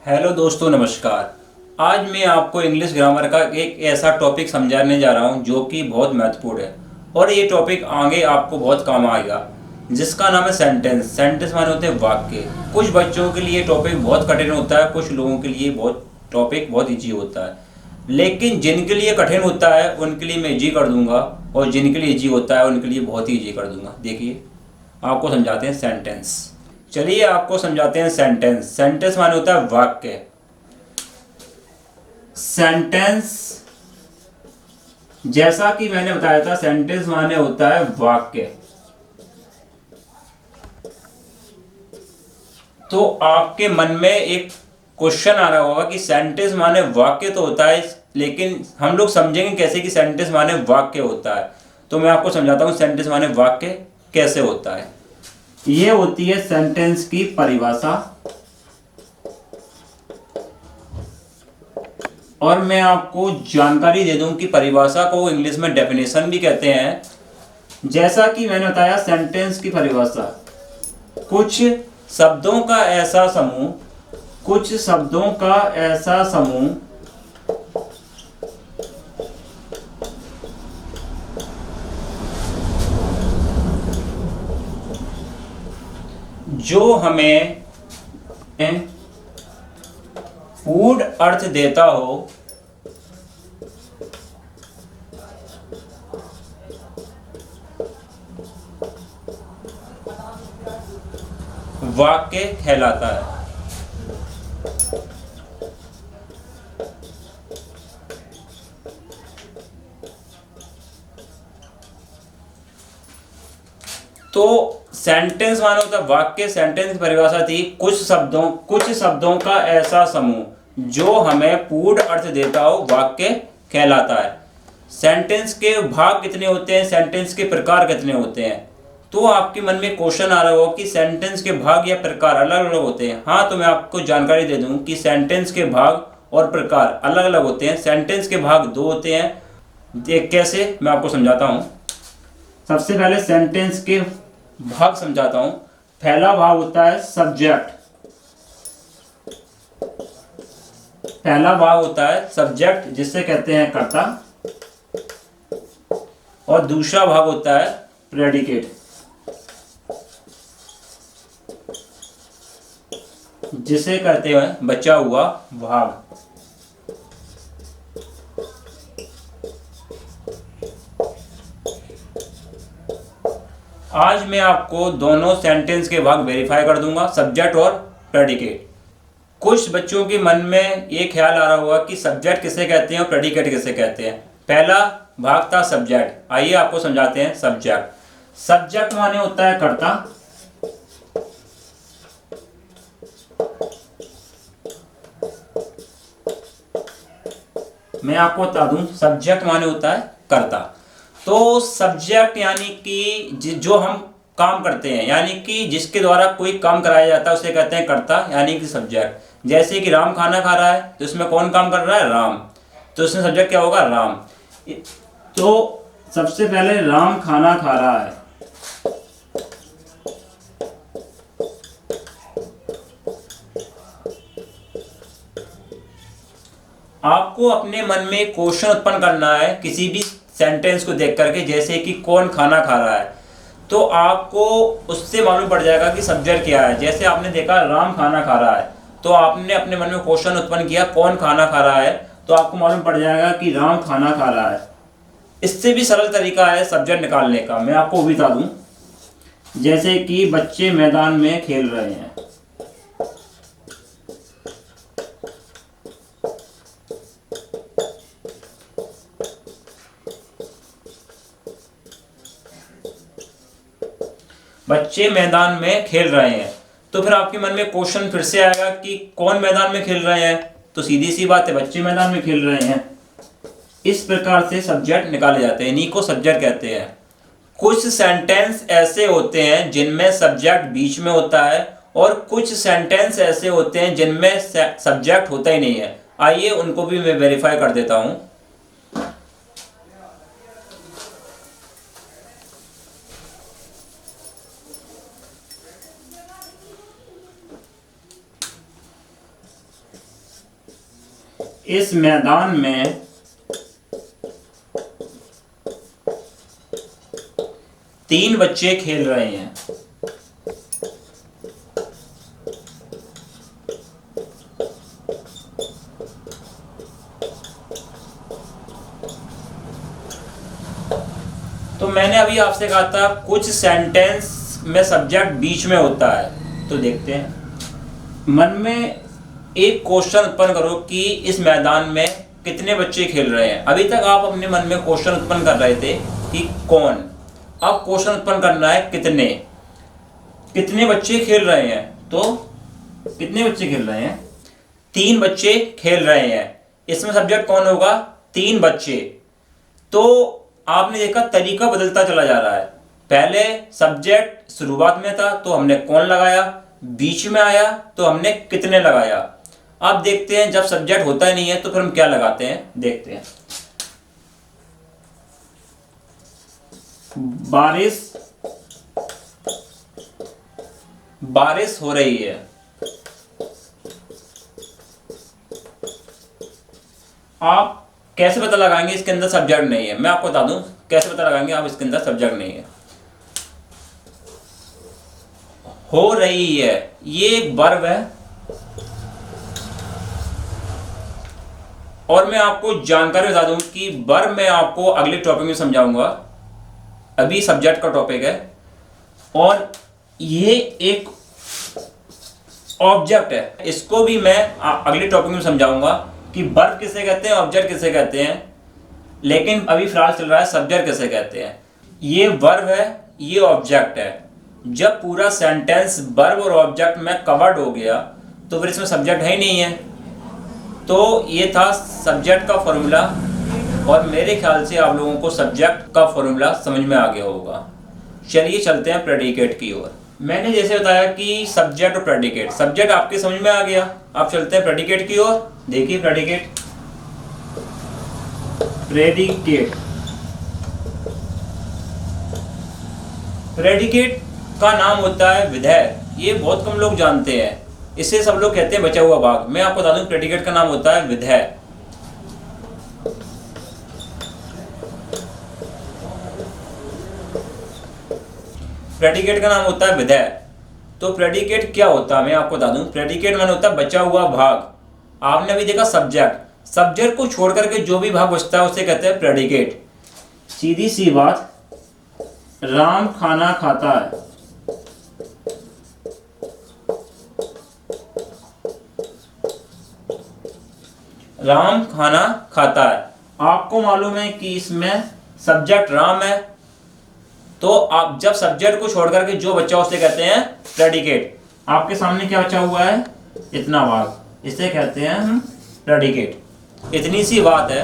Hello दोस्तों, नमस्कार। आज मैं आपको इंग्लिश ग्रामर का एक ऐसा टॉपिक समझाने जा रहा हूं जो कि बहुत महत्वपूर्ण है और ये टॉपिक आगे आपको बहुत काम आएगा, जिसका नाम है सेंटेंस। सेंटेंस माने होते हैं वाक्य। कुछ बच्चों के लिए टॉपिक बहुत कठिन होता है, कुछ लोगों के लिए टॉपिक बहुत ईजी होता है। लेकिन जिनके लिए कठिन होता है उनके लिए मैं ईजी कर दूंगा और जिनके लिए ईजी होता है उनके लिए बहुत ही ईजी कर दूंगा। देखिए, आपको समझाते हैं सेंटेंस। चलिए आपको समझाते हैं सेंटेंस। सेंटेंस माने होता है वाक्य। सेंटेंस, जैसा कि मैंने बताया था, सेंटेंस माने होता है वाक्य। तो आपके मन में एक क्वेश्चन आ रहा होगा कि सेंटेंस माने वाक्य तो होता है, लेकिन हम लोग समझेंगे कैसे कि सेंटेंस माने वाक्य होता है। तो मैं आपको समझाता हूं सेंटेंस माने वाक्य कैसे होता है। ये होती है सेंटेंस की परिभाषा, और मैं आपको जानकारी दे दूं कि परिभाषा को इंग्लिश में डेफिनेशन भी कहते हैं। जैसा कि मैंने बताया, सेंटेंस की परिभाषा कुछ शब्दों का ऐसा समूह, कुछ शब्दों का ऐसा समूह जो हमें पूर्ण अर्थ देता हो, वाक्य कहलाता है। तो सेंटेंस मानो होता वाक्य। सेंटेंस की परिभाषा थी कुछ शब्दों का ऐसा समूह जो हमें पूर्ण अर्थ देता हो, वाक्य कहलाता है। सेंटेंस के भाग कितने होते हैं, सेंटेंस के प्रकार कितने होते हैं? तो आपके मन में क्वेश्चन आ रहा हो कि सेंटेंस के भाग या प्रकार अलग अलग होते हैं। हाँ, तो मैं आपको जानकारी दे दूं कि सेंटेंस के भाग और प्रकार अलग अलग होते हैं। सेंटेंस के भाग दो होते हैं। कैसे, मैं आपको समझाता हूं। सबसे पहले सेंटेंस के भाग समझाता हूं। पहला भाग होता है सब्जेक्ट। पहला भाग होता है सब्जेक्ट, जिसे कहते हैं कर्ता। और दूसरा भाग होता है प्रेडिकेट, जिसे कहते हैं बचा हुआ भाग। आज मैं आपको दोनों सेंटेंस के भाग वेरीफाई कर दूंगा, सब्जेक्ट और प्रेडिकेट। कुछ बच्चों के मन में ये ख्याल आ रहा होगा कि सब्जेक्ट किसे कहते हैं और प्रेडिकेट किसे कहते हैं। पहला भाग था सब्जेक्ट। आइए आपको समझाते हैं सब्जेक्ट। सब्जेक्ट माने होता है कर्ता। मैं आपको बता दूं, सब्जेक्ट माने होता है कर्ता। तो सब्जेक्ट यानी कि जो हम काम करते हैं, यानी कि जिसके द्वारा कोई काम कराया जाता है, उसे कहते हैं कर्ता, यानी कि सब्जेक्ट। जैसे कि राम खाना खा रहा है, तो इसमें कौन काम कर रहा है? राम। तो इसमें सब्जेक्ट क्या होगा? राम। तो सबसे पहले राम खाना खा रहा है। आपको अपने मन में क्वेश्चन उत्पन्न करना है किसी भी सेंटेंस को देख करके, जैसे कि कौन खाना खा रहा है, तो आपको उससे मालूम पड़ जाएगा कि सब्जेक्ट क्या है। जैसे आपने देखा राम खाना खा रहा है, तो आपने अपने मन में क्वेश्चन उत्पन्न किया कौन खाना खा रहा है, तो आपको मालूम पड़ जाएगा कि राम खाना खा रहा है। इससे भी सरल तरीका है सब्जेक्ट निकालने का, मैं आपको बता दूं। जैसे कि बच्चे मैदान में खेल रहे हैं, बच्चे मैदान में खेल रहे हैं, तो फिर आपके मन में क्वेश्चन फिर से आएगा कि कौन मैदान में खेल रहे हैं? तो सीधी सी बात है, बच्चे मैदान में खेल रहे हैं। इस प्रकार से सब्जेक्ट निकाले जाते हैं, इन्हीं को सब्जेक्ट कहते हैं। कुछ सेंटेंस ऐसे होते हैं जिनमें सब्जेक्ट बीच में होता है, और कुछ सेंटेंस ऐसे होते हैं जिनमें सब्जेक्ट होता ही नहीं है। आइए उनको भी मैं वेरीफाई कर देता हूं। इस मैदान में तीन बच्चे खेल रहे हैं। तो मैंने अभी आपसे कहा था कुछ सेंटेंस में सब्जेक्ट बीच में होता है, तो देखते हैं। मन में एक क्वेश्चन उत्पन्न करो कि इस मैदान में कितने बच्चे खेल रहे हैं। अभी तक आप अपने मन में क्वेश्चन उत्पन्न कर रहे थे कि कौन, अब क्वेश्चन उत्पन्न करना है कितने बच्चे खेल रहे हैं। तो कितने बच्चे खेल रहे हैं? तीन बच्चे खेल रहे हैं। इसमें सब्जेक्ट कौन होगा? तीन बच्चे। तो आपने देखा तरीका बदलता चला जा रहा है। पहले सब्जेक्ट शुरुआत में था तो हमने कौन लगाया, बीच में आया तो हमने कितने लगाया। अब देखते हैं जब सब्जेक्ट होता ही नहीं है तो फिर हम क्या लगाते हैं, देखते हैं। बारिश हो रही है। आप कैसे पता लगाएंगे इसके अंदर सब्जेक्ट नहीं है? मैं आपको बता दूं कैसे पता लगाएंगे आप इसके अंदर सब्जेक्ट नहीं है। हो रही है, ये एक वर्ब है। और मैं आपको जानकारी बता दूं कि वर्ब मैं आपको अगले टॉपिक में समझाऊंगा, अभी सब्जेक्ट का टॉपिक है। और ये एक ऑब्जेक्ट है, इसको भी मैं अगले टॉपिक में समझाऊंगा कि वर्ब किसे कहते हैं, ऑब्जेक्ट किसे कहते हैं। लेकिन अभी फिलहाल चल रहा है सब्जेक्ट किसे कहते हैं। ये वर्ब है, ये ऑब्जेक्ट है। जब पूरा सेंटेंस वर्ब और ऑब्जेक्ट में कवर्ड हो गया तो फिर इसमें सब्जेक्ट है ही नहीं है। तो ये था सब्जेक्ट का फॉर्मूला, और मेरे ख्याल से आप लोगों को सब्जेक्ट का फॉर्मूला समझ में आ गया होगा। चलिए चलते हैं प्रेडिकेट की ओर। मैंने जैसे बताया कि सब्जेक्ट और प्रेडिकेट, सब्जेक्ट आपके समझ में आ गया। अब चलते हैं प्रेडिकेट की ओर। देखिए प्रेडिकेट का नाम होता है विधेय। ये बहुत कम लोग जानते हैं, इसे सब लोग कहते हैं बचा हुआ भाग। मैं आपको बता दूं प्रेडिकेट का नाम होता है विधेय। प्रेडिकेट का नाम होता है विधेय। तो प्रेडिकेट क्या होता है मैं आपको बता दूं। प्रेडिकेट माने होता है बचा हुआ भाग। आपने अभी देखा सब्जेक्ट को छोड़ करके जो भी भाग बचता है उसे कहते हैं प्रेडिकेट। सीधी सी बात, राम खाना खाता है। राम खाना खाता है। आपको मालूम है कि इसमें सब्जेक्ट राम है, तो आप जब सब्जेक्ट को छोड़ करके जो बचा उसे कहते हैं प्रेडिकेट। आपके सामने क्या बचा हुआ है? इतना भाग, इसे कहते हैं हम प्रेडिकेट। इतनी सी बात है।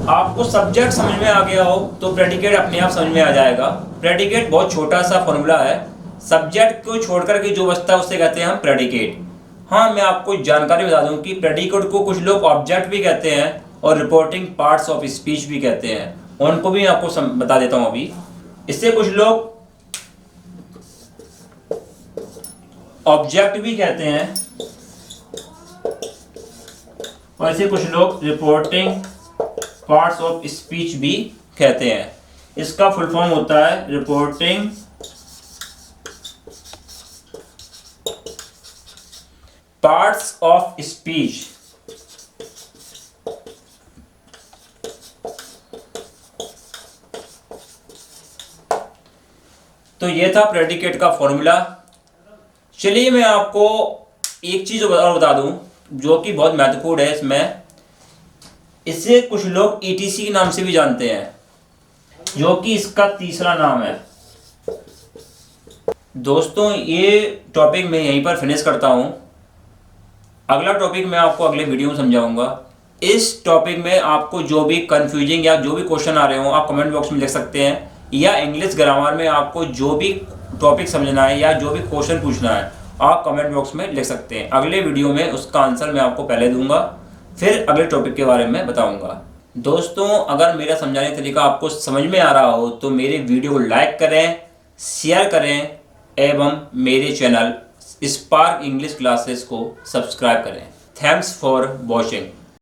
आपको सब्जेक्ट समझ में आ गया हो तो प्रेडिकेट अपने आप समझ में आ जाएगा। प्रेडिकेट बहुत छोटा सा फॉर्मूला है, सब्जेक्ट को छोड़ करके जो बचता है उसे कहते हैं हम प्रेडिकेट। हाँ, मैं आपको जानकारी बता दूं कि प्रेडिकेट को कुछ लोग ऑब्जेक्ट भी कहते हैं और रिपोर्टिंग पार्ट्स ऑफ स्पीच भी कहते हैं। उनको भी आपको बता देता हूं अभी। इससे कुछ लोग ऑब्जेक्ट भी कहते हैं और इसे कुछ लोग रिपोर्टिंग पार्ट्स ऑफ स्पीच भी कहते हैं। इसका फुल फॉर्म होता है रिपोर्टिंग पार्ट्स ऑफ स्पीच। तो ये था प्रेडिकेट का फॉर्मूला। चलिए मैं आपको एक चीज और बता दूं जो कि बहुत महत्वपूर्ण है इसमें। इसे कुछ लोग ईटीसी के नाम से भी जानते हैं, जो कि इसका तीसरा नाम है। दोस्तों ये टॉपिक मैं यहीं पर फिनिश करता हूं। अगला टॉपिक मैं आपको अगले वीडियो में समझाऊंगा। इस टॉपिक में आपको जो भी कंफ्यूजिंग या जो भी क्वेश्चन आ रहे हो आप कमेंट बॉक्स में लिख सकते हैं, या इंग्लिश ग्रामर में आपको जो भी टॉपिक समझना है या जो भी क्वेश्चन पूछना है आप कमेंट बॉक्स में लिख सकते हैं। अगले वीडियो में उसका आंसर मैं आपको पहले दूंगा, फिर अगले टॉपिक के बारे में बताऊंगा। दोस्तों अगर मेरा समझाने का तरीका आपको समझ में आ रहा हो तो मेरे वीडियो को लाइक करें, शेयर करें एवं मेरे चैनल स्पार्क इंग्लिश क्लासेस को सब्सक्राइब करें। Thanks for watching.